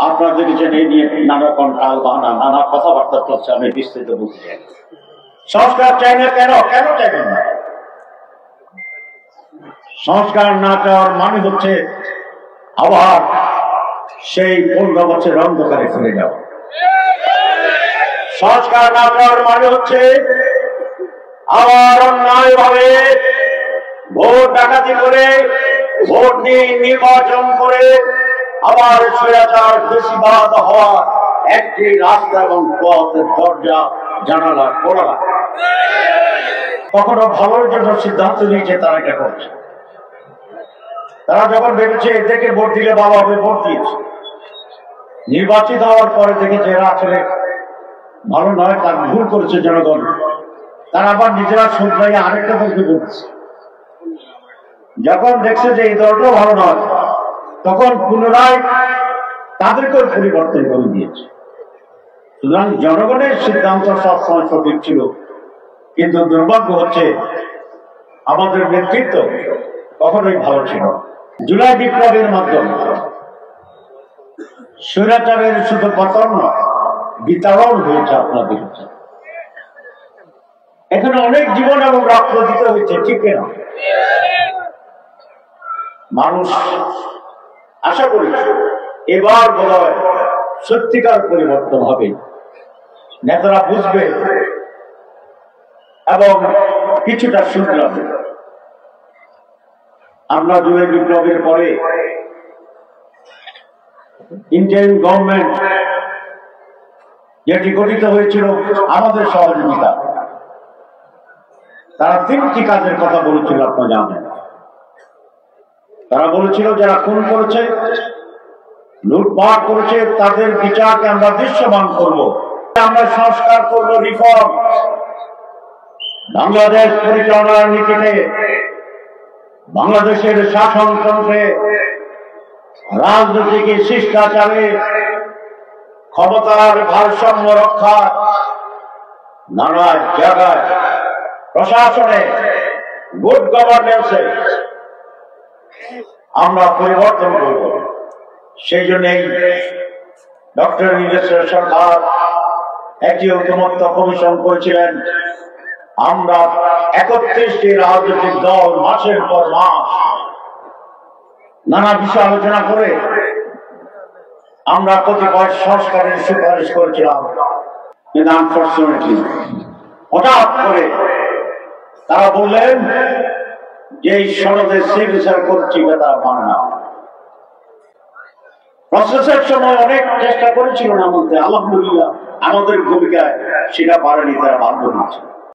আপনারা দেখেছেন এই নিয়ে নানা রকম টাল বাহানা নানা কথাবার্তা চলছে। আমি বিস্তৃত বলতে চাই সংস্কার চাই না কেন কেন চাইবেন না? সংস্কার না চাওয়ার মানে হচ্ছে আবার সেই 15 বছর অন্ধকারে ফিরে যাওয়া। সংস্কার না চাওয়ার মানে হচ্ছে আবার অন্যায় ভাবে ভোট ডাকাতি করে ভোট নিয়ে নির্বাচন করে আবার স্বৈরাচার বেশিবাদ হওয়া একটি রাস্তা এবং পথের দরজা জানালা খোলা। কখনো ভালোর জন্য সিদ্ধান্ত নিয়েছে তারা এটা করছে। তারা যখন ভেবেছে এদেরকে ভোট দিলে ভালো হবে ভোট দিয়েছে, নির্বাচিত হওয়ার পরে দেখেছে এরা আসলে ভালো নয়, তার ভুল করেছে জনগণ। তারা আবার নিজেরা শুধরাই আরেকটা দলকে বলছে। যখন দেখছে যে এই দলটাও ভালো নয় তখন পুনরায় তাদেরকে পরিবর্তন করে দিয়েছে। সুতরাং জনগণের সিদ্ধান্ত সবসময় সঠিক ছিল, কিন্তু দুর্ভাগ্য হচ্ছে আমাদের নেতৃত্ব কখনোই ভালো ছিল। জুলাই বিপ্লবের মাধ্যমে স্বৈরাচারের শুধু পতন নয় বিতরণ হয়েছে। আপনার দেখেছেন এখানে অনেক জীবন এবং রক্ত দিতে হয়েছে, ঠিক না? মানুষ আশা করেছে এবার বোধহয় সত্যিকার পরিবর্তন হবে, নেতারা বুঝবে এবং কিছুটা শুনলাম। আমরা জুলাই বিপ্লবের পরে ইন্ডিয়ান গভর্নমেন্ট যেটি গঠিত হয়েছিল আমাদের সহযোগিতা, তারা 3টি কাজের কথা বলেছিল আপনারা জানেন। তারা বলেছিল যারা খুন করেছে লুটপাট করেছে তাদের বিচারকে আমরা দৃশ্যমান করব, আমরা সংস্কার করব, রিফর্ম। বাংলাদেশ পরিচালনার নীতিতে বাংলাদেশের শাসনতন্ত্রে রাজনৈতিক শিষ্টাচারে ক্ষমতার ভারসাম্য রক্ষা নানা জায়গায় প্রশাসনে গুড গভর্নেন্সে আমরা পরিবর্তন করব। সেই জন্যই ডক্টর ইউনূসের সরকার একটি ঐকমত্য কমিশন করেছিলেন। আমরা 31টি রাজনৈতিক দল মাসের পর মাস নানা বিষয় আলোচনা করে আমরা কতিপয় সংস্কারের সুপারিশ করেছিলাম, কিন্তু আনফরচুনেটলি হঠাৎ করে তারা বললেন যে এই সনদের সিগনেচার করছি তারা মানে না। প্রসেসের সময় অনেক চেষ্টা করেছিল না বলতে, আলহামদুলিল্লাহ আমাদের ভূমিকায় সেটা পারেনি, তারা বাধ্য হয়েছে।